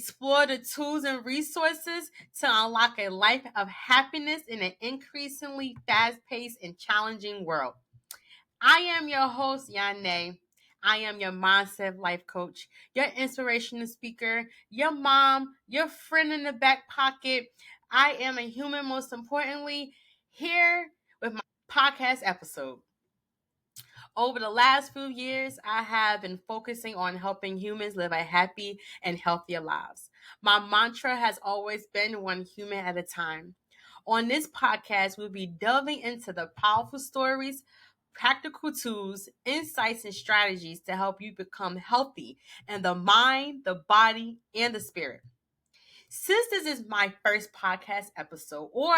explore the tools and resources to unlock a life of happiness in an increasingly fast-paced and challenging world. I am your host, Yane. I am your mindset life coach, your inspirational speaker, your mom, your friend in the back pocket. I am a human, most importantly, here with my podcast episode. Over the last few years, I have been focusing on helping humans live a happy and healthier lives. My mantra has always been one human at a time. On this podcast, we'll be delving into the powerful stories, practical tools, insights, and strategies to help you become healthy in the mind, the body, and the spirit. Since this is my first podcast episode, or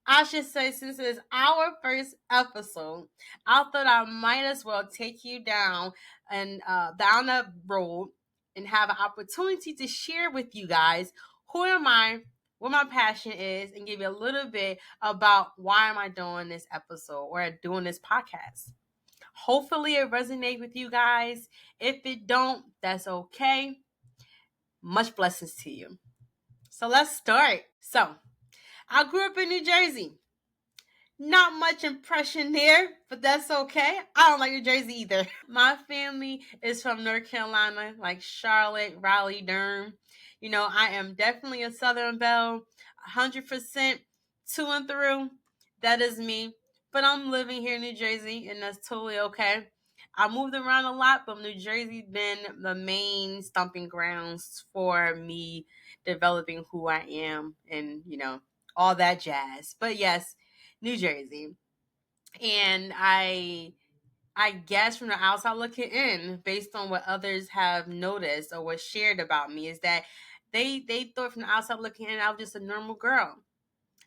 I should say, since it is our first episode, I thought I might as well take you down and down that road and have an opportunity to share with you guys who am I, what my passion is, and give you a little bit about why am I doing this episode or doing this podcast. Hopefully it resonates with you guys. If it don't, that's okay. Much blessings to you. So let's start. So I grew up in New Jersey. Not much impression there, but that's okay. I don't like New Jersey either. My family is from North Carolina, like Charlotte, Raleigh, Durham. You know, I am definitely a Southern belle, 100% to and through. That is me. But I'm living here in New Jersey, and that's totally okay. I moved around a lot, but New Jersey's been the main stomping grounds for me developing who I am and, all that jazz. But yes, New Jersey. And I guess from the outside looking in, based on what others have noticed or was shared about me, is that they thought from the outside looking in, I was just a normal girl.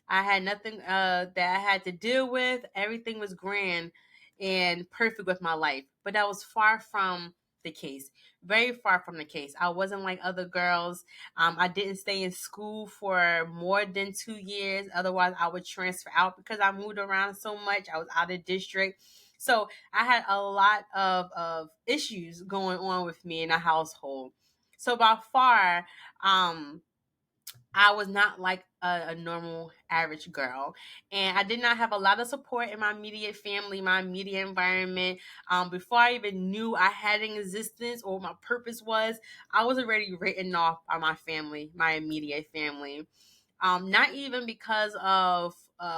I had nothing that I had to deal with. Everything was grand and perfect with my life. But that was far from the case. Very far from the case. I wasn't like other girls. I didn't stay in school for more than 2 years. Otherwise, I would transfer out because I moved around so much. I was out of district. So I had a lot of issues going on with me in the household. So by far, I was not like a normal average girl. And I did not have a lot of support in my immediate family, my immediate environment. Before I even knew I had an existence or what my purpose was, I was already written off by my family, my immediate family. Not even because of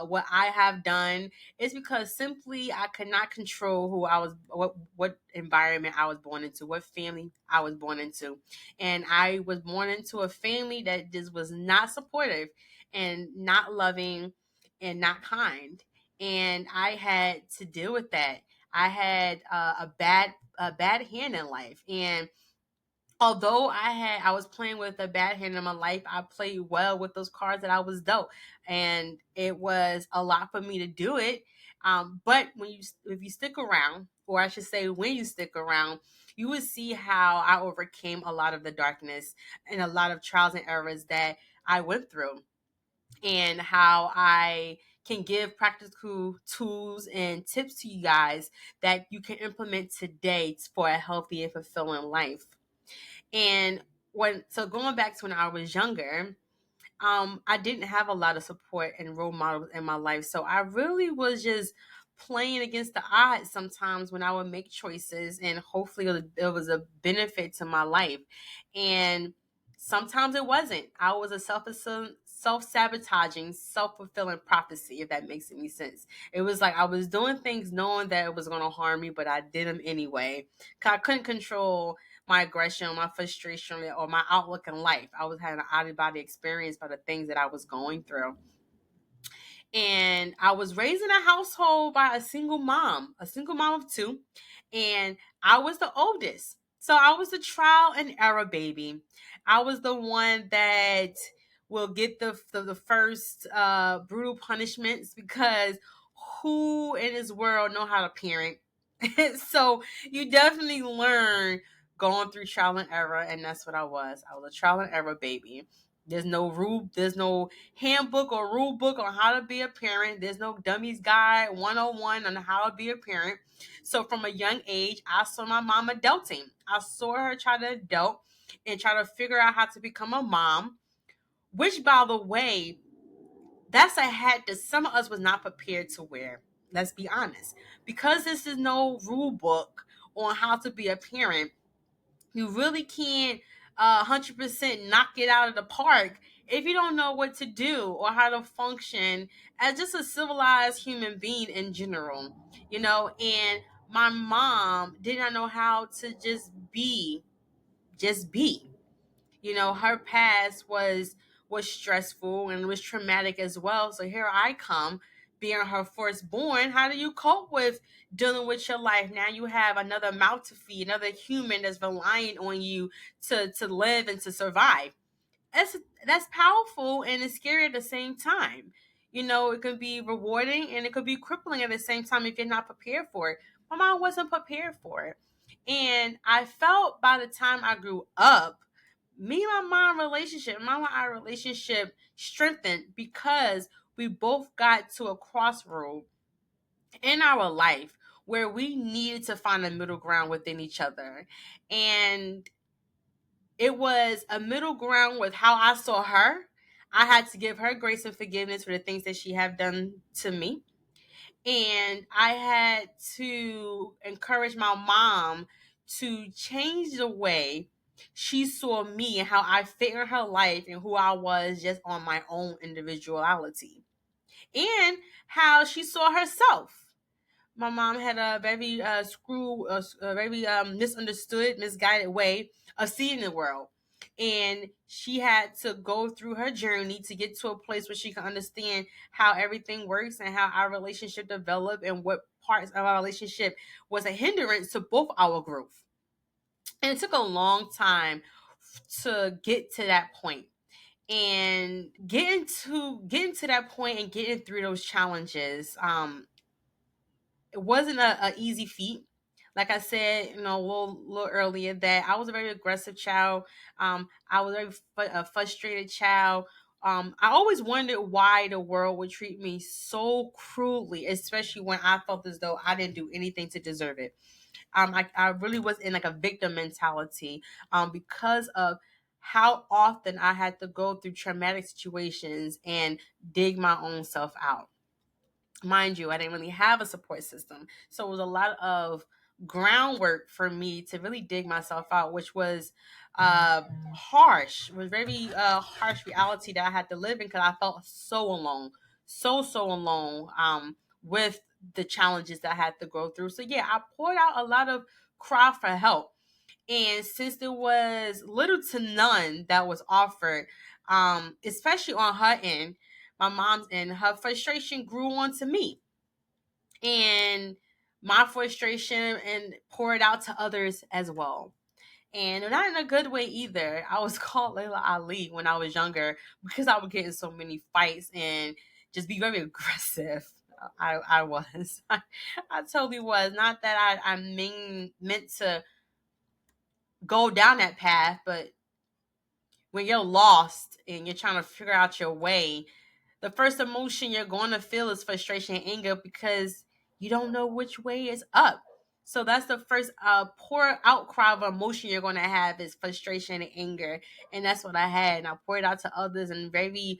what I have done. It's because simply I could not control who I was, what environment I was born into, what family I was born into. And I was born into a family that just was not supportive and not loving and not kind. And I had to deal with that. I had a bad hand in life. And although I was playing with a bad hand in my life, I played well with those cards that I was dealt, and it was a lot for me to do it. But if you stick around, or I should say, when you stick around, you will see how I overcame a lot of the darkness and a lot of trials and errors that I went through, and how I can give practical tools and tips to you guys that you can implement today for a healthy and fulfilling life. And going back to when I was younger, I didn't have a lot of support and role models in my life. So I really was just playing against the odds sometimes when I would make choices, and hopefully it was a benefit to my life. And sometimes it wasn't. I was a self-sabotaging, self-fulfilling prophecy, if that makes any sense. It was like I was doing things knowing that it was going to harm me, but I did them anyway. 'Cause I couldn't control my aggression, my frustration, or my outlook in life. I was having an out of body experience by the things that I was going through. And I was raised in a household by a single mom of two, and I was the oldest. So I was the trial and error baby. I was the one that will get the first brutal punishments, because who in this world know how to parent? So you definitely learn going through trial and error, and that's what I was. I was a trial and error baby. There's no handbook or rule book on how to be a parent. There's no dummies guide 101 on how to be a parent. So from a young age, I saw my mama adulting. I saw her try to adult, and try to figure out how to become a mom, which, by the way, that's a hat that some of us was not prepared to wear. Let's be honest. Because this is no rule book on how to be a parent, you really can't 100% knock it out of the park if you don't know what to do or how to function as just a civilized human being in general. And my mom did not know how to just be. Her past was stressful and was traumatic as well. So here I come, being her firstborn. How do you cope with dealing with your life? Now you have another mouth to feed, another human that's relying on you to live and to survive. that's that's powerful and it's scary at the same time. It could be rewarding and it could be crippling at the same time if you're not prepared for it. My mom wasn't prepared for it. And I felt by the time I grew up, me and my relationship strengthened because we both got to a crossroad in our life where we needed to find a middle ground within each other. And it was a middle ground with how I saw her. I had to give her grace and forgiveness for the things that she have done to me. And I had to encourage my mom to change the way she saw me and how I fit in her life and who I was just on my own individuality. And how she saw herself. My mom had a very a very misunderstood, misguided way of seeing the world. And she had to go through her journey to get to a place where she can understand how everything works and how our relationship developed and what parts of our relationship was a hindrance to both our growth. And it took a long time to get to that point. And getting to that point and getting through those challenges, it wasn't a easy feat. Like I said, a little earlier, that I was a very aggressive child. I was a frustrated child. I always wondered why the world would treat me so cruelly, especially when I felt as though I didn't do anything to deserve it. I really was in like a victim mentality, because of how often I had to go through traumatic situations and dig my own self out. Mind you, I didn't really have a support system. So it was a lot of groundwork for me to really dig myself out, which was harsh. It was very harsh reality that I had to live in because I felt so alone, so alone, with the challenges that I had to go through. So yeah, I poured out a lot of cry for help. And since there was little to none that was offered, especially on her end, my mom's end, her frustration grew onto me. And my frustration and poured out to others as well. And not in a good way either. I was called Layla Ali when I was younger because I would get in so many fights and just be very aggressive. I was. I totally was. Not that I meant to go down that path, but when you're lost and you're trying to figure out your way, the first emotion you're going to feel is frustration and anger because you don't know which way is up. So that's the first pour outcry of emotion you're going to have is frustration and anger. And that's what I had. And I poured it out to others in very,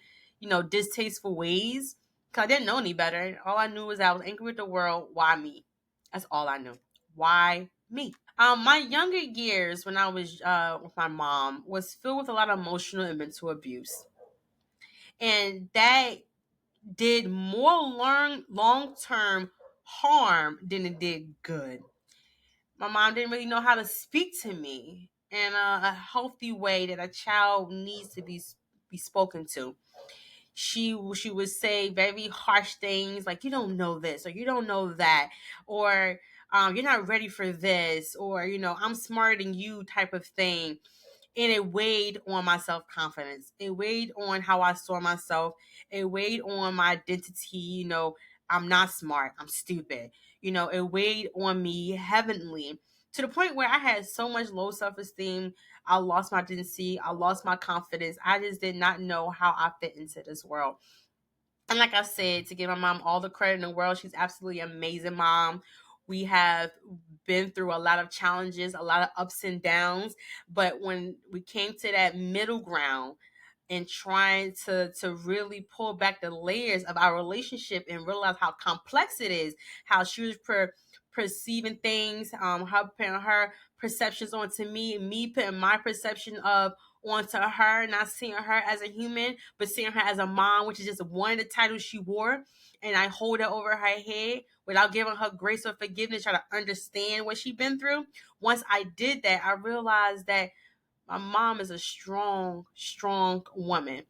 distasteful ways because I didn't know any better. All I knew was I was angry with the world. Why me? That's all I knew. Why me? My younger years when I was with my mom was filled with a lot of emotional and mental abuse. And that did more long term harm than it did good. My mom didn't really know how to speak to me in a healthy way that a child needs to be spoken to. She would say very harsh things like you don't know this or you don't know that, or you're not ready for this, or I'm smarter than you type of thing. And it weighed on my self-confidence. It weighed on how I saw myself. It weighed on my identity. I'm not smart, I'm stupid. It weighed on me heavily, to the point where I had so much low self-esteem. I lost my identity, I lost my confidence. I just did not know how I fit into this world. And like I said, to give my mom all the credit in the world, she's absolutely amazing mom. We have been through a lot of challenges, a lot of ups and downs. But when we came to that middle ground and trying to really pull back the layers of our relationship and realize how complex it is, how she was perceiving things, her putting her perceptions onto me putting my perception of onto her, not seeing her as a human, but seeing her as a mom, which is just one of the titles she wore. And I hold it over her head without giving her grace or forgiveness, try to understand what she's been through. Once I did that, I realized that my mom is a strong, strong woman.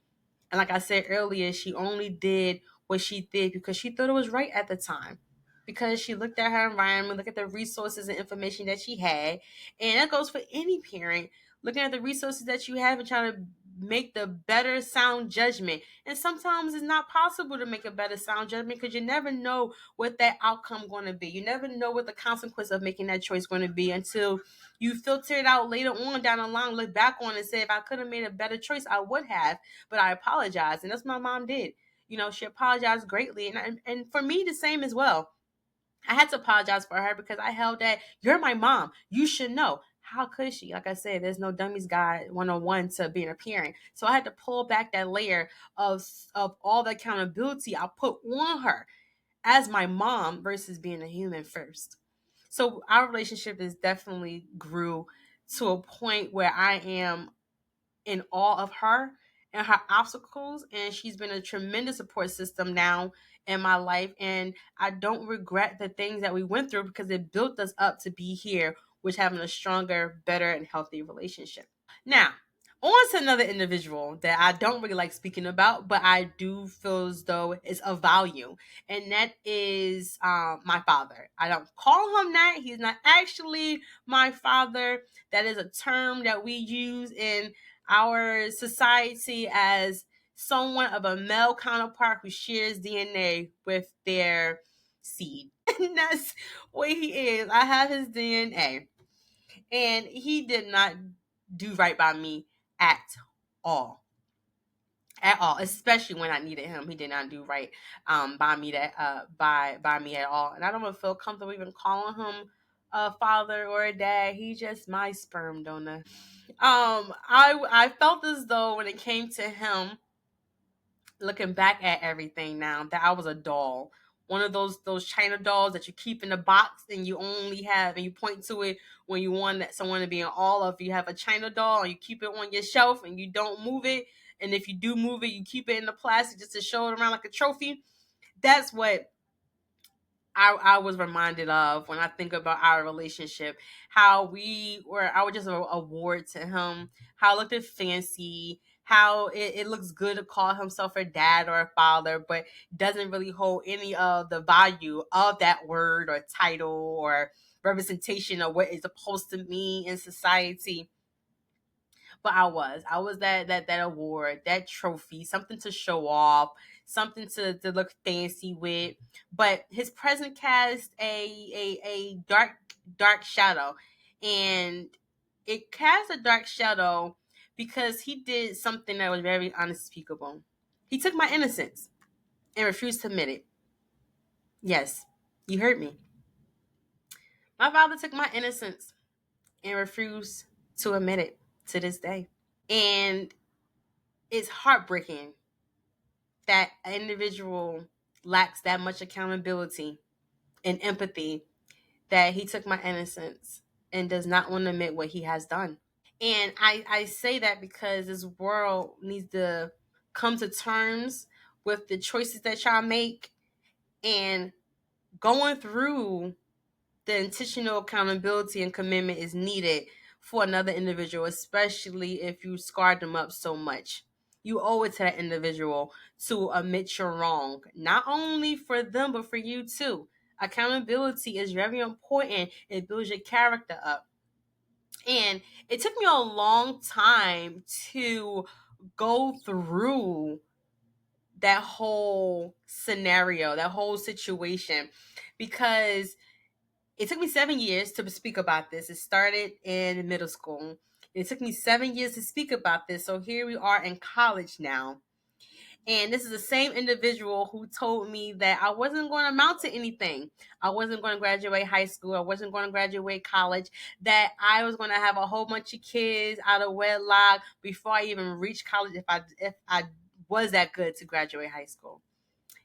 And like I said earlier, she only did what she did because she thought it was right at the time. Because she looked at her environment, looked at the resources and information that she had. And that goes for any parent, looking at the resources that you have and trying to make the better sound judgment. And sometimes it's not possible to make a better sound judgment because you never know what that outcome going to be. You never know what the consequence of making that choice going to be until you filter it out later on down the line, look back on it and say, if I could have made a better choice, I would have, but I apologize. And that's what my mom did. She apologized greatly. And for me, the same as well. I had to apologize for her because I held that you're my mom. You should know. How could she? Like I said, there's no dummies guide 101 to being a parent. So I had to pull back that layer of all the accountability I put on her as my mom versus being a human first. So our relationship is definitely grew to a point where I am in awe of her and her obstacles, and she's been a tremendous support system now in my life. And I don't regret the things that we went through because it built us up to be here, which having a stronger, better, and healthy relationship. Now, on to another individual that I don't really like speaking about, but I do feel as though it's of value, and that is my father. I don't call him that. He's not actually my father. That is a term that we use in our society as someone of a male counterpart who shares DNA with their seed. And that's what he is. I have his DNA. And he did not do right by me at all. At all, especially when I needed him, he did not do right by me by me at all. And I don't even feel comfortable even calling him a father or a dad. He's just my sperm donor. I felt as though when it came to him, looking back at everything now, that I was a doll. One of those China dolls that you keep in the box and you only have and you point to it when you want someone to be in all of. You have a China doll and you keep it on your shelf and you don't move it. And if you do move it, you keep it in the plastic just to show it around like a trophy. That's what I was reminded of when I think about our relationship, how I was just a ward to him, how it looked fancy, how it looks good to call himself a dad or a father, but doesn't really hold any of the value of that word or title or representation of what it's supposed to mean in society. But I was that award, that trophy, something to show off, something to look fancy with. But his present cast a dark shadow, and it cast a dark shadow because he did something that was very unspeakable. He took my innocence and refused to admit it. Yes, you heard me. My father took my innocence and refused to admit it to this day. And it's heartbreaking that an individual lacks that much accountability and empathy that he took my innocence and does not want to admit what he has done. And I say that because this world needs to come to terms with the choices that y'all make, and going through the intentional accountability and commitment is needed for another individual, especially if you scarred them up so much. You owe it to that individual to admit you're wrong, not only for them, but for you too. Accountability is very important. It builds your character up. And it took me a long time to go through that whole scenario, that whole situation, because it took me 7 years to speak about this. It started in middle school. It took me 7 years to speak about this. So here we are in college now. And this is the same individual who told me that I wasn't going to amount to anything. I wasn't going to graduate high school. I wasn't going to graduate college. That I was going to have a whole bunch of kids out of wedlock before I even reached college if I was that good to graduate high school.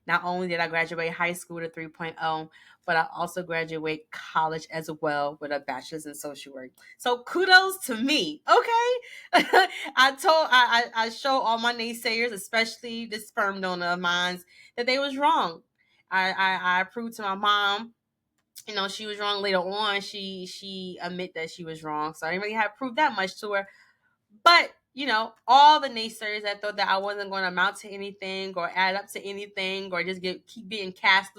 Not only did I graduate high school with a 3.0, but I also graduate college as well with a bachelor's in social work. So kudos to me. Okay. I show all my naysayers, especially this sperm donor of mine, that they was wrong. I proved to my mom, she was wrong later on. She admit that she was wrong. So I didn't really have to prove that much to her. But all the naysayers that thought that I wasn't going to amount to anything or add up to anything or just keep being cast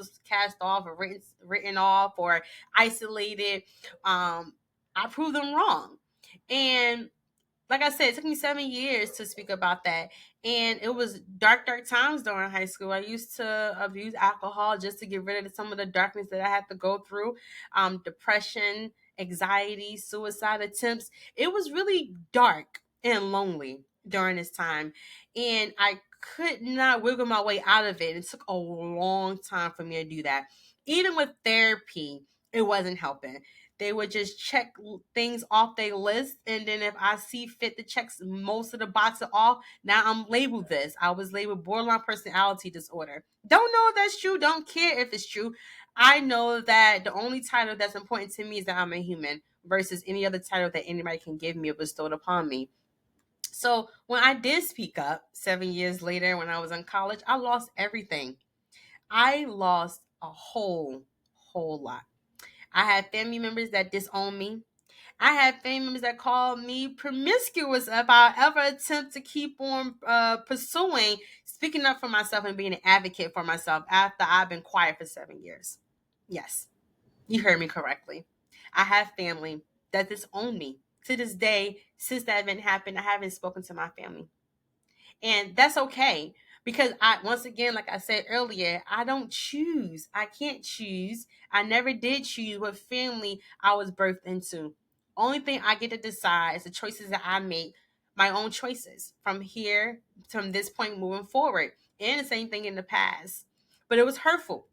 off or written off or isolated, I proved them wrong. And like I said, it took me 7 years to speak about that. And it was dark times during high school. I used to abuse alcohol just to get rid of some of the darkness that I had to go through. Depression, anxiety, suicide attempts. It was really dark and lonely during this time. And I could not wiggle my way out of it. It took a long time for me to do that. Even with therapy, it wasn't helping. They would just check things off their list, and then if I see fit to check most of the boxes off, now I'm labeled this. I was labeled borderline personality disorder. Don't know if that's true. Don't care if it's true. I know that the only title that's important to me is that I'm a human versus any other title that anybody can give me or bestowed upon me. So when I did speak up 7 years later, when I was in college, I lost everything. I lost a whole lot. I had family members that disowned me. I had family members that called me promiscuous if I ever attempt to keep on pursuing speaking up for myself and being an advocate for myself after I've been quiet for 7 years. Yes, you heard me correctly. I have family that disowned me. To this day, since that event happened, I haven't spoken to my family. And that's okay because once again, like I said earlier, I don't choose. I can't choose. I never did choose what family I was birthed into. Only thing I get to decide is the choices that I make, my own choices from this point moving forward. And the same thing in the past. But it was hurtful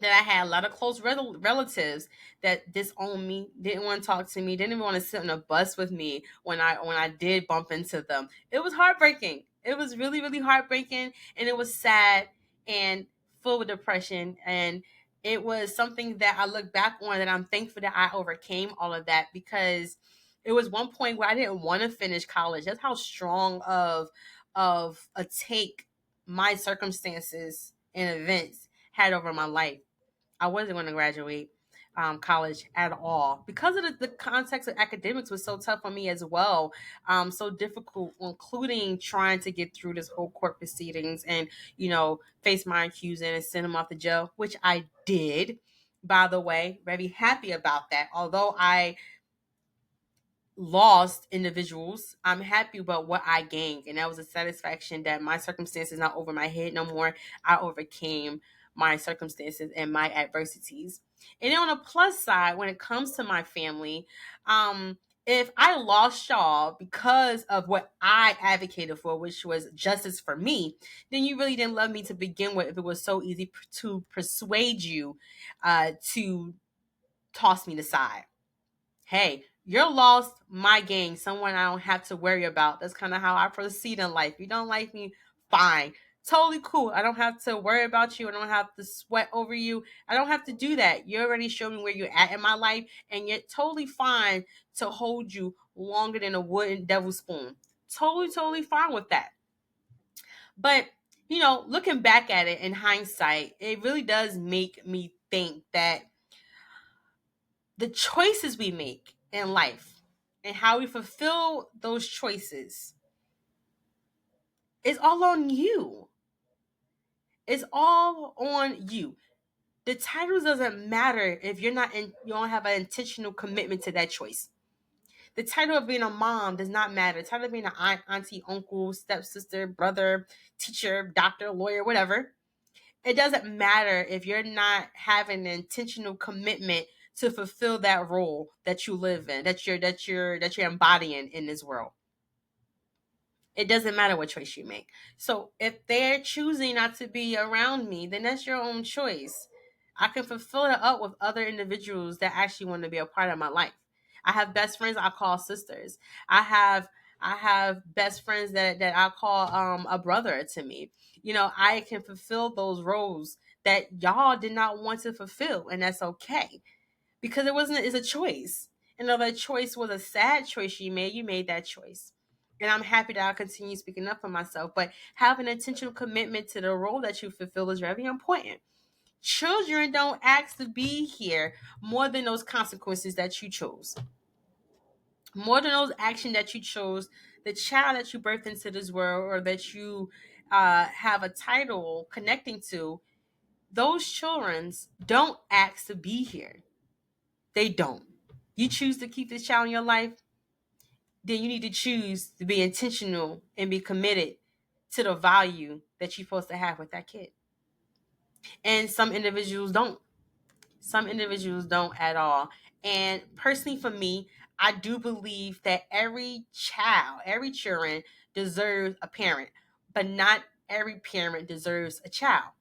that I had a lot of close relatives that disowned me, didn't want to talk to me, didn't even want to sit on a bus with me when I did bump into them. It was heartbreaking. It was really, really heartbreaking, and it was sad and full of depression. And it was something that I look back on that I'm thankful that I overcame all of that because it was one point where I didn't want to finish college. That's how strong of a take my circumstances and events had over my life. I wasn't going to graduate college at all because of the context of academics was so tough for me as well. So difficult, including trying to get through this whole court proceedings and, face my accuser and send him off to jail, which I did, by the way. Very happy about that. Although I lost individuals, I'm happy about what I gained. And that was a satisfaction that my circumstances not over my head no more. I overcame my circumstances and my adversities. And then on the plus side, when it comes to my family, if I lost y'all because of what I advocated for, which was justice for me, then you really didn't love me to begin with if it was so easy to persuade you to toss me aside. Hey, you're lost, my gain, someone I don't have to worry about. That's kind of how I proceed in life. You don't like me, fine. Totally cool. I don't have to worry about you. I don't have to sweat over you. I don't have to do that. You already showed me where you're at in my life, and you're totally fine to hold you longer than a wooden devil spoon. Totally fine with that. But, looking back at it in hindsight, it really does make me think that the choices we make in life and how we fulfill those choices is all on you. It's all on you. The title doesn't matter if you don't have an intentional commitment to that choice. The title of being a mom does not matter. The title of being an aunt, auntie, uncle, stepsister, brother, teacher, doctor, lawyer, whatever. It doesn't matter if you're not having an intentional commitment to fulfill that role that you live in, that you're embodying in this world. It doesn't matter what choice you make. So if they're choosing not to be around me, then that's your own choice. I can fulfill it up with other individuals that actually want to be a part of my life. I have best friends I call sisters. I have I have best friends that I call a brother to me. I can fulfill those roles that y'all did not want to fulfill, and that's okay because it's a choice. And though that choice was a sad choice you made that choice. And I'm happy that I continue speaking up for myself. But having an intentional commitment to the role that you fulfill is very important. Children don't ask to be here more than those consequences that you chose, more than those actions that you chose. The child that you birthed into this world or that you have a title connecting to, those childrens don't ask to be here. They don't. You choose to keep this child in your life, then you need to choose to be intentional and be committed to the value that you're supposed to have with that kid. And some individuals don't. Some individuals don't at all. And personally, for me, I do believe that every children deserves a parent, but not every parent deserves a child.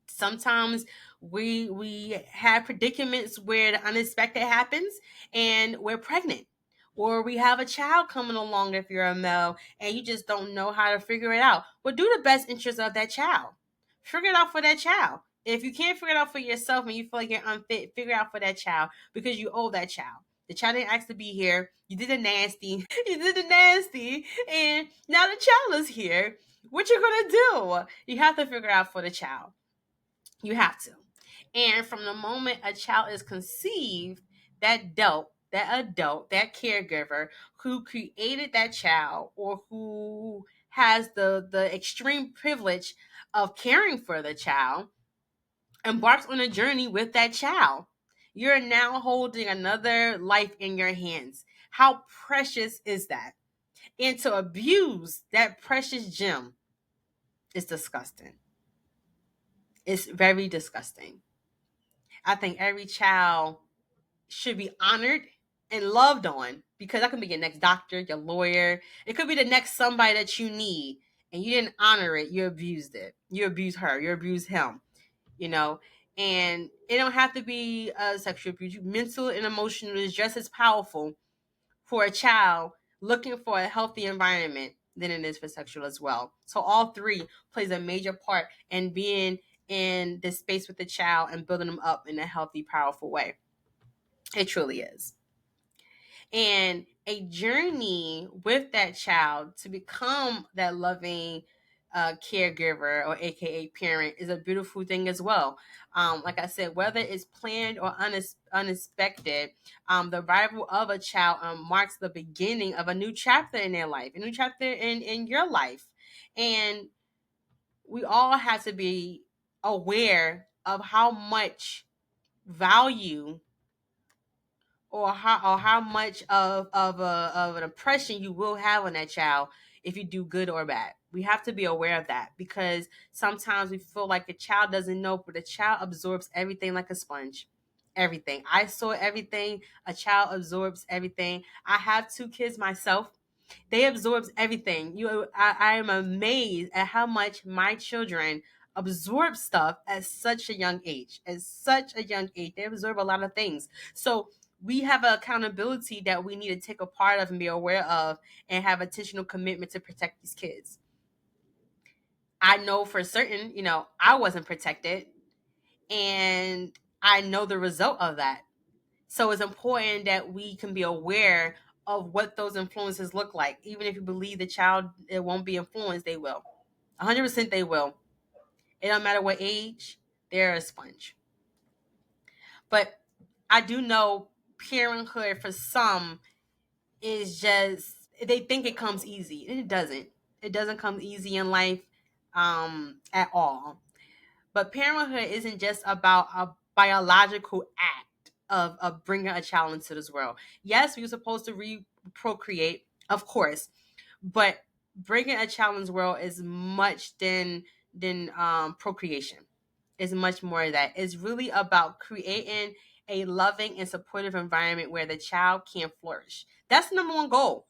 Sometimes we have predicaments where the unexpected happens and we're pregnant, or we have a child coming along if you're a male and you just don't know how to figure it out. Well, do the best interest of that child. Figure it out for that child. If you can't figure it out for yourself and you feel like you're unfit, figure it out for that child because you owe that child. The child didn't ask to be here. You did the nasty. You did the nasty. And now the child is here. What you gonna do? You have to figure out for the child. You have to. And from the moment a child is conceived, that caregiver who created that child or who has the extreme privilege of caring for the child embarks on a journey with that child. You're now holding another life in your hands. How precious is that? And to abuse that precious gem is disgusting. It's very disgusting. I think every child should be honored and loved on because that could be your next doctor, your lawyer. It could be the next somebody that you need, and you didn't honor it. You abused it. You abused her. You abused him. You know, and it don't have to be sexual abuse. Mental and emotional is just as powerful for a child looking for a healthy environment than it is for sexual as well. So all three plays a major part in being in this space with the child and building them up in a healthy, powerful way. It truly is. And a journey with that child to become that loving caregiver or AKA parent is a beautiful thing as well. Like I said, whether it's planned or unexpected, the arrival of a child marks the beginning of a new chapter in their life, a new chapter in your life. And we all have to be aware of how much value or how much of an impression you will have on that child if you do good or bad. We have to be aware of that because sometimes we feel like the child doesn't know, but the child absorbs everything like a sponge. Everything. I saw everything. A child absorbs everything. I have two kids myself. They absorbs everything. I am amazed at how much my children absorb stuff at such a young age. At such a young age, they absorb a lot of things. So we have an accountability that we need to take a part of and be aware of and have intentional commitment to protect these kids. I know for certain, I wasn't protected and I know the result of that. So it's important that we can be aware of what those influences look like. Even if you believe the child it won't be influenced, they will. 100% they will. It don't matter what age, they're a sponge. But I do know parenthood for some is just they think it comes easy. And it doesn't. It doesn't come easy in life at all. But parenthood isn't just about a biological act of bringing a child into this world. Yes, we're supposed to procreate, of course, but bringing a child into the world is much than procreation. It's much more of that. It's really about creating a loving and supportive environment where the child can flourish. That's the number one goal.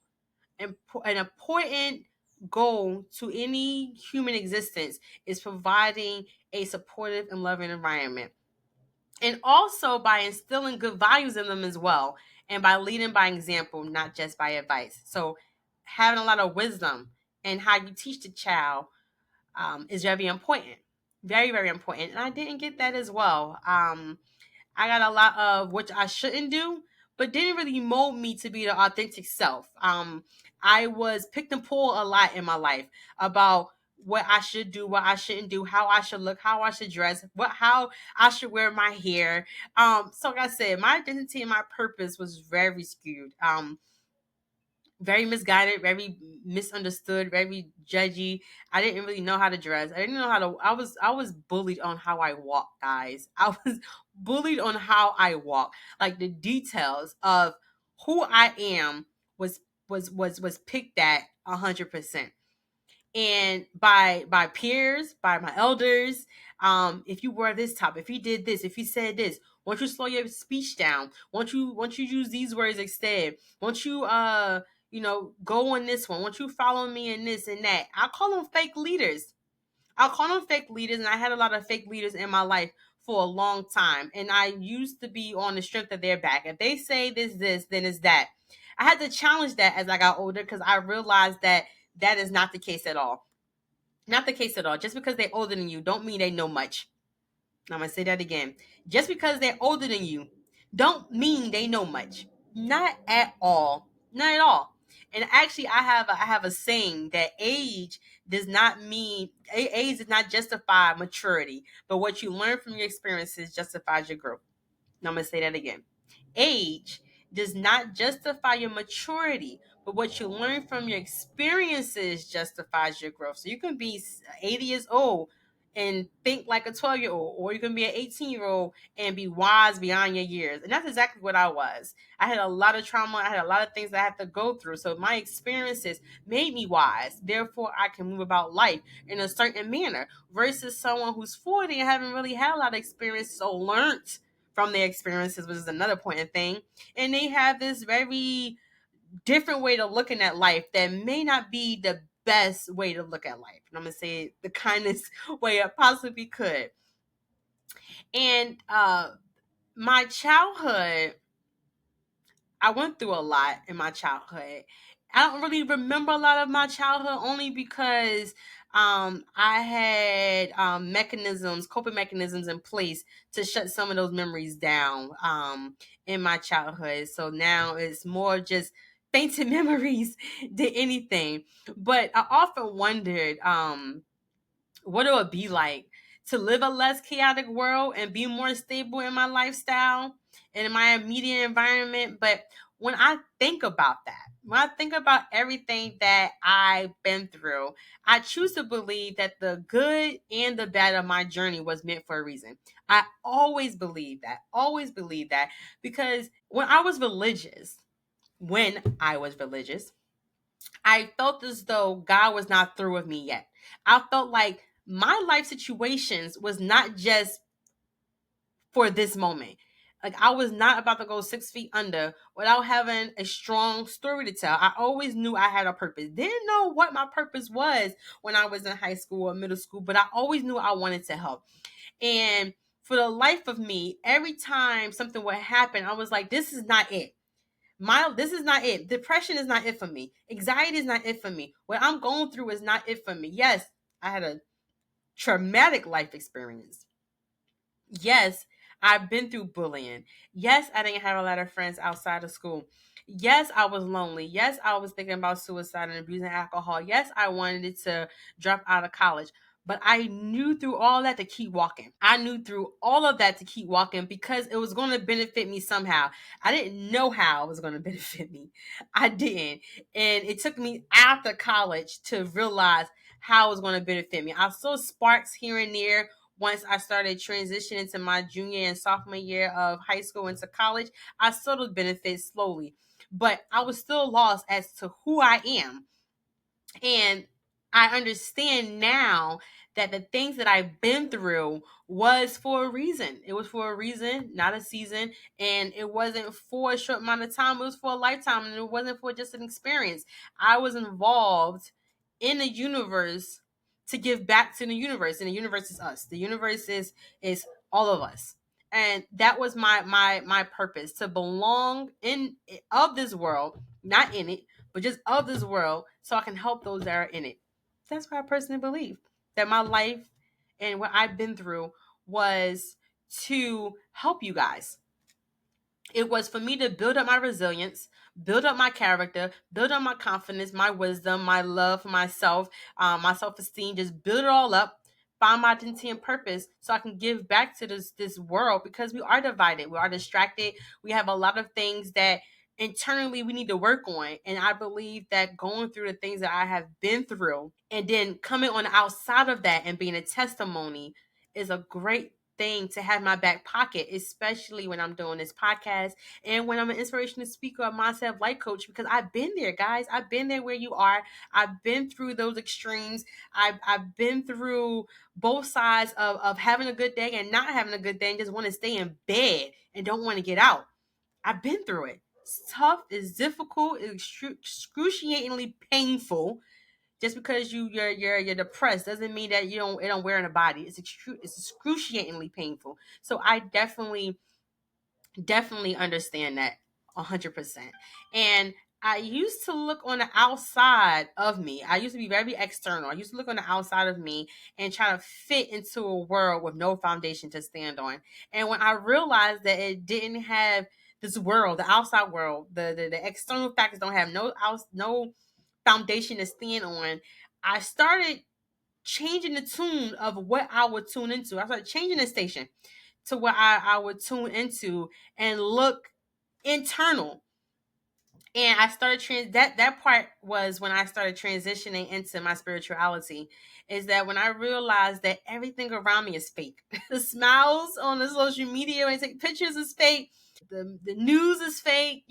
And an important goal to any human existence is providing a supportive and loving environment. And also by instilling good values in them as well. And by leading by example, not just by advice. So having a lot of wisdom and how you teach the child is very important. Very, very important. And I didn't get that as well. I got a lot of which I shouldn't do, but didn't really mold me to be the authentic self. I was picked and pulled a lot in my life about what I should do, what I shouldn't do, how I should look, how I should dress, how I should wear my hair. So like I said, my identity and my purpose was very skewed. Very misguided, very misunderstood, very judgy. I didn't really know how to dress. I didn't know how to. I was bullied on how I walk, guys. I was bullied on how I walk. Like the details of who I am was picked at 100%, and by peers, by my elders. If you wear this top, if you did this, if you said this, won't you slow your speech down, won't you use these words instead, won't you go on this one, won't you follow me in this and that. I'll call them fake leaders, and I had a lot of fake leaders in my life for a long time, and I used to be on the strength of their back. If they say this, then it's that. I had to challenge that as I got older, because I realized that that is not the case at all. Not the case at all. Just because they're older than you don't mean they know much. I'm going to say that again. Just because they're older than you don't mean they know much. Not at all. Not at all. And actually, I have a saying that age does not mean age does not justify maturity, but what you learn from your experiences justifies your growth. Now I'm going to say that again. Age does not justify your maturity, but what you learn from your experiences justifies your growth. So you can be 80 years old and think like a 12-year-old, or you can be an 18-year-old and be wise beyond your years. And that's exactly what I was. I had a lot of trauma. I had a lot of things that I had to go through. So my experiences made me wise. Therefore, I can move about life in a certain manner versus someone who's 40 and haven't really had a lot of experience, so learned from their experiences, which is another important thing. And they have this very different way to looking at life that may not be the best way to look at life. And I'm going to say the kindest way I possibly could. And my childhood, I went through a lot in my childhood. I don't really remember a lot of my childhood only because I had coping mechanisms in place to shut some of those memories down in my childhood. So now it's more just fainted memories than anything. But I often wondered what it would be like to live a less chaotic world and be more stable in my lifestyle and in my immediate environment. But when I think about that, when I think about everything that I've been through, I choose to believe that the good and the bad of my journey was meant for a reason. I always believe that, because when I was religious, I felt as though God was not through with me yet. I felt like my life situations was not just for this moment. Like I was not about to go 6 feet under without having a strong story to tell. I always knew I had a purpose. Didn't know what my purpose was when I was in high school or middle school, but I always knew I wanted to help. And for the life of me, every time something would happen, I was like, this is not it. This is not it. Depression is not it for me. Anxiety is not it for me. What I'm going through is not it for me. Yes, I had a traumatic life experience. Yes, I've been through bullying. Yes, I didn't have a lot of friends outside of school. Yes, I was lonely. Yes, I was thinking about suicide and abusing alcohol. Yes, I wanted to drop out of college. But I knew through all that to keep walking. I knew through all of that to keep walking because it was going to benefit me somehow. I didn't know how it was going to benefit me. I didn't. And it took me after college to realize how it was going to benefit me. I saw sparks here and there once I started transitioning to my junior and sophomore year of high school into college. I saw the benefits slowly, but I was still lost as to who I am. And I understand now that the things that I've been through was for a reason. It was for a reason, not a season. And it wasn't for a short amount of time. It was for a lifetime. And it wasn't for just an experience. I was involved in the universe to give back to the universe, and the universe is us. The universe is all of us. And that was my purpose, to belong in of this world, not in it, but just of this world, so I can help those that are in it. That's what I personally believe, that my life and what I've been through was to help you guys. It was for me to build up my resilience, build up my character, build up my confidence, my wisdom, my love for myself, my self-esteem, just build it all up, find my identity and purpose, so I can give back to this world, because we are divided, we are distracted, we have a lot of things that internally we need to work on. And I believe that going through the things that I have been through, and then coming on the outside of that and being a testimony, is a great thing to have in my back pocket, especially when I'm doing this podcast and when I'm an inspirational speaker, a mindset life coach, because I've been there, guys. I've been there where you are. I've been through those extremes. I've been through both sides of having a good day and not having a good day and just want to stay in bed and don't want to get out. I've been through it. It's tough, it's difficult, it's excruciatingly painful. Just because you're depressed doesn't mean that it don't wear on the body. It's excruciatingly painful. So I definitely understand that 100%. And I used to look on the outside of me. I used to be very external. I used to look on the outside of me and try to fit into a world with no foundation to stand on. And when I realized that it didn't have this world, the outside world, the external factors don't have no foundation to stand on, I started changing the tune of what I would tune into. I started changing the station to what I would tune into and look internal. And I started that part was when I started transitioning into my spirituality. Is that when I realized that everything around me is fake. The smiles on the social media when I take pictures is fake. The news is fake.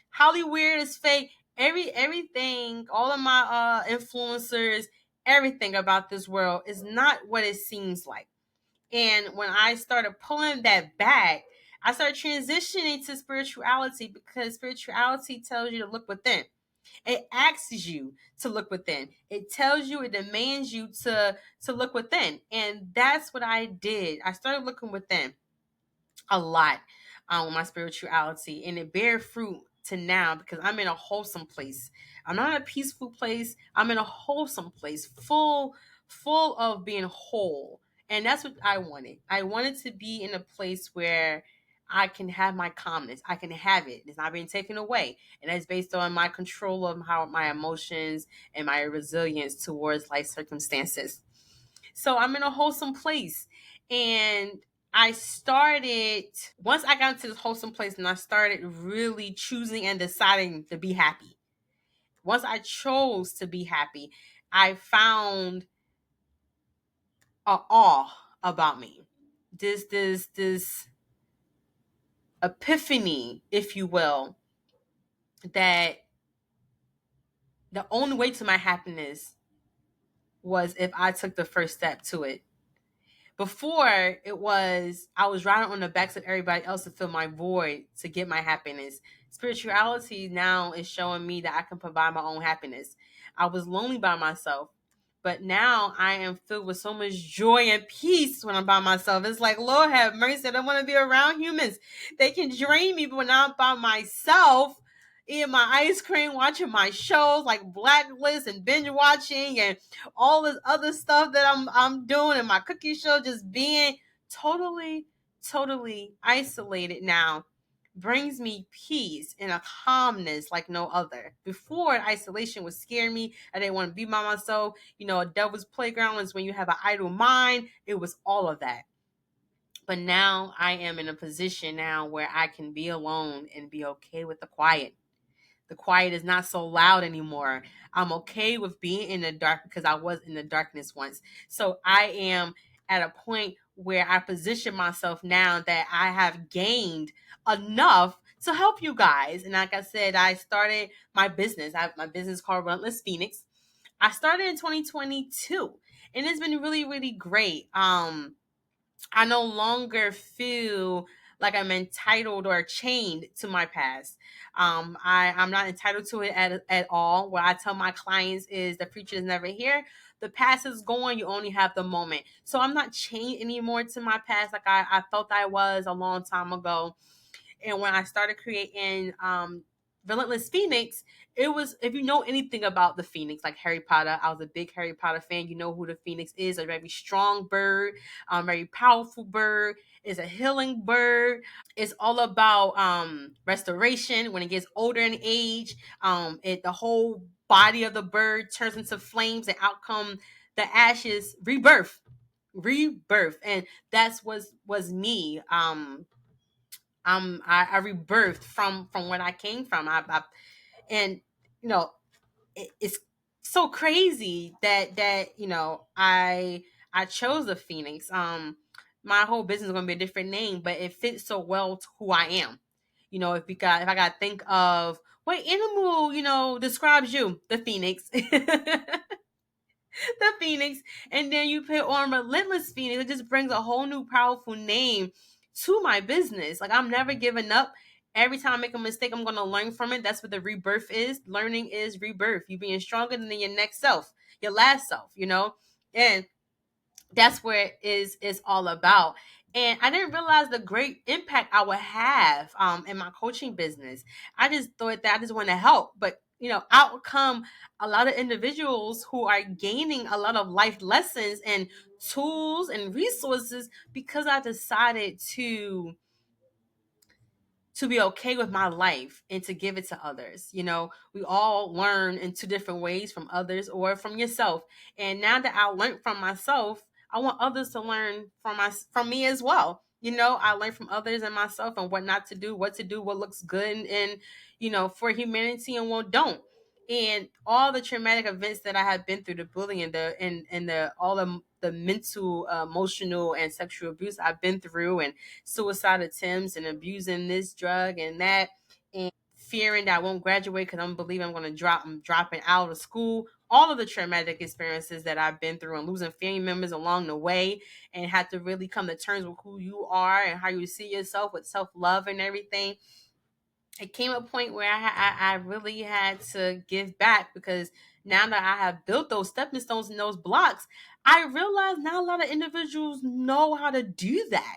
Hollywood is fake. Everything, all of my influencers, everything about this world is not what it seems like. And when I started pulling that back, I started transitioning to spirituality, because spirituality tells you to look within. It asks you to look within. It tells you, it demands you to look within. And that's what I did. I started looking within a lot with my spirituality, and it bear fruit to now, because I'm in a wholesome place. I'm not in a peaceful place. I'm in a wholesome place, full of being whole. And that's what I wanted. I wanted to be in a place where I can have my calmness. I can have it. It's not being taken away. And that's based on my control of how my emotions and my resilience towards life circumstances. So I'm in a wholesome place. And I started, once I got into this wholesome place and I started really choosing and deciding to be happy. Once I chose to be happy, I found a awe about me. This epiphany, if you will, that the only way to my happiness was if I took the first step to it. Before, it was I was riding on the backs of everybody else to fill my void to get my happiness. Spirituality now is showing me that I can provide my own happiness. I was lonely by myself, but now I am filled with so much joy and peace when I'm by myself. It's like, Lord have mercy, I don't want to be around humans. They can drain me, but when I'm by myself, eating my ice cream, watching my shows like Blacklist and binge watching and all this other stuff that I'm doing, and my cookie show, just being totally isolated now brings me peace and a calmness like no other. Before, isolation would scare me. I didn't want to be by myself. A devil's playground is when you have an idle mind. It was all of that. But now I am in a position now where I can be alone and be okay with the quiet. The quiet is not so loud anymore. I'm okay with being in the dark, because I was in the darkness once. So I am at a point where I position myself now that I have gained enough to help you guys. And like I said, I started my business. I have my business called Relentless Phoenix. I started in 2022, and it's been really, really great. I no longer feel like I'm entitled or chained to my past. I'm not entitled to it at all. What I tell my clients is the future is never here. The past is gone. You only have the moment. So I'm not chained anymore to my past like I felt I was a long time ago. And when I started creating Relentless Phoenix, it was, if you know anything about the Phoenix, like Harry Potter, I was a big Harry Potter fan. You know who the Phoenix is, a very strong bird, very powerful bird. It's a healing bird. It's all about restoration. When it gets older in age, the whole body of the bird turns into flames, and out come the ashes, rebirth. And that's was me. I rebirthed from when I came from. And you know, it's so crazy that I chose the Phoenix. My whole business is gonna be a different name, but it fits so well to who I am. If I got to think of what animal describes you, the Phoenix. The Phoenix, and then you put on Relentless Phoenix. It just brings a whole new powerful name to my business. Like, I'm never giving up. Every time I make a mistake, I'm gonna learn from it. That's what the rebirth is. Learning is rebirth. You being stronger than your next self, your last self. And that's where it's all about. And I didn't realize the great impact I would have in my coaching business. I just thought that I just want to help, but out come a lot of individuals who are gaining a lot of life lessons and tools and resources because I decided to be okay with my life and to give it to others. We all learn in two different ways, from others or from yourself. And now that I learned from myself, I want others to learn from me as well. I learn from others and myself and what not to do, what to do, what looks good and for humanity and what don't. And all the traumatic events that I have been through, the bullying and the all the mental, emotional, and sexual abuse I've been through, and suicide attempts and abusing this drug and that, and fearing that I won't graduate because I'm believing I'm dropping out of school. All of the traumatic experiences that I've been through and losing family members along the way, and had to really come to terms with who you are and how you see yourself with self-love and everything. It came a point where I really had to give back, because now that I have built those stepping stones and those blocks, I realize not a lot of individuals know how to do that.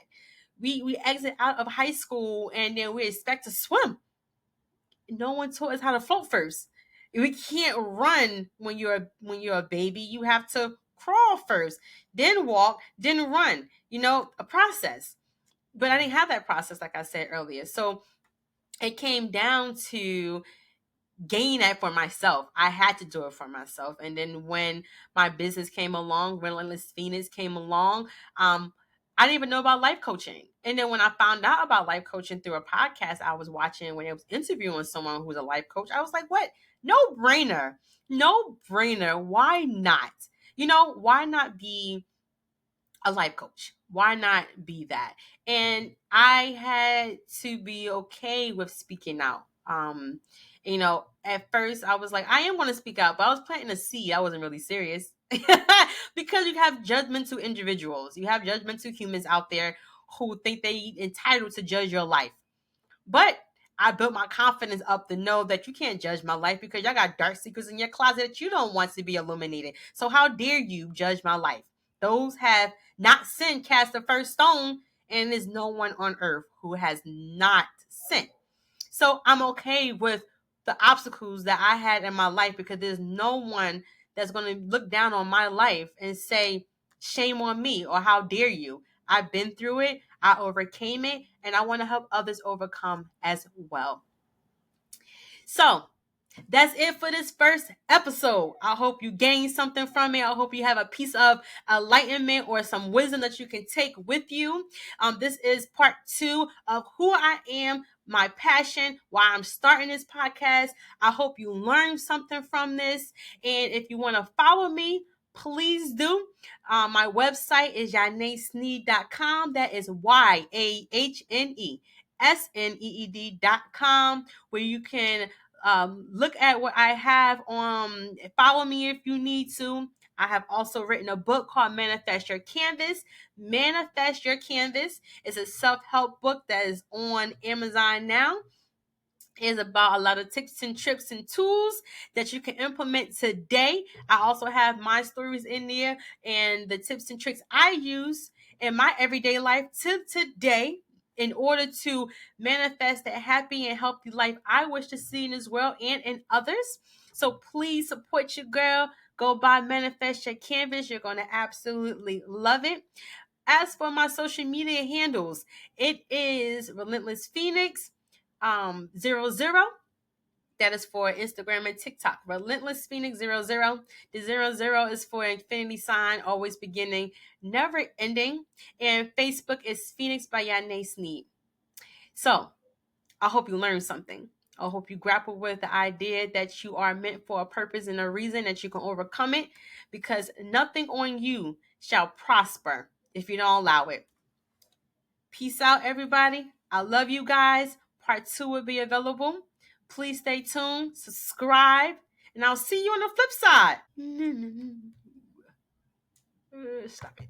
We exit out of high school and then we expect to swim. No one taught us how to float first. We can't run when you're a baby. You have to crawl first, then walk, then run. A process. But I didn't have that process, like I said earlier. So it came down to gain that for myself. I had to do it for myself. And then when my business came along, Relentless Phoenix came along, I didn't even know about life coaching. And then when I found out about life coaching through a podcast I was watching, when I was interviewing someone who was a life coach, I was like, what? No brainer. No brainer. Why not? Why not be a life coach? Why not be that? And I had to be okay with speaking out. At first I was like, I am going to speak out, but I was planting a seed. I wasn't really serious. Because you have judgmental individuals, you have judgmental humans out there who think they entitled to judge your life. But I built my confidence up to know that you can't judge my life, because y'all got dark secrets in your closet that you don't want to be illuminated. So how dare you judge my life? Those have not sinned cast the first stone, and there's no one on earth who has not sinned. So I'm okay with the obstacles that I had in my life, because there's no one that's going to look down on my life and say, shame on me, or how dare you. I've been through it. I overcame it, and I want to help others overcome as well. So that's it for this first episode. I hope you gained something from it. I hope you have a piece of enlightenment or some wisdom that you can take with you. This is part 2 of who I am, my passion, why I'm starting this podcast. I hope you learned something from this. And if you want to follow me, please do. My website is YahneSneed.com. That is YAHNESNEED.com, where you can look at what I have on. Follow me if you need to. I have also written a book called Manifest Your Canvas. Manifest Your Canvas is a self-help book that is on Amazon now. Is about a lot of tips and tricks and tools that you can implement today. I also have my stories in there and the tips and tricks I use in my everyday life to today in order to manifest that happy and healthy life I wish to see in this world and in others. So please support your girl. Go buy Manifest Your Canvas. You're going to absolutely love it. As for my social media handles, it is Relentless Phoenix 00. That is for Instagram and TikTok. Relentless Phoenix 00. The 00 is for infinity sign, always beginning, never ending. And Facebook is Phoenix by Yane Sneed. So I hope you learned something. I hope you grapple with the idea that you are meant for a purpose and a reason, that you can overcome it, because nothing on you shall prosper if you don't allow it. Peace out, everybody. I love you guys. Part 2 will be available. Please stay tuned, subscribe, and I'll see you on the flip side. Stop it.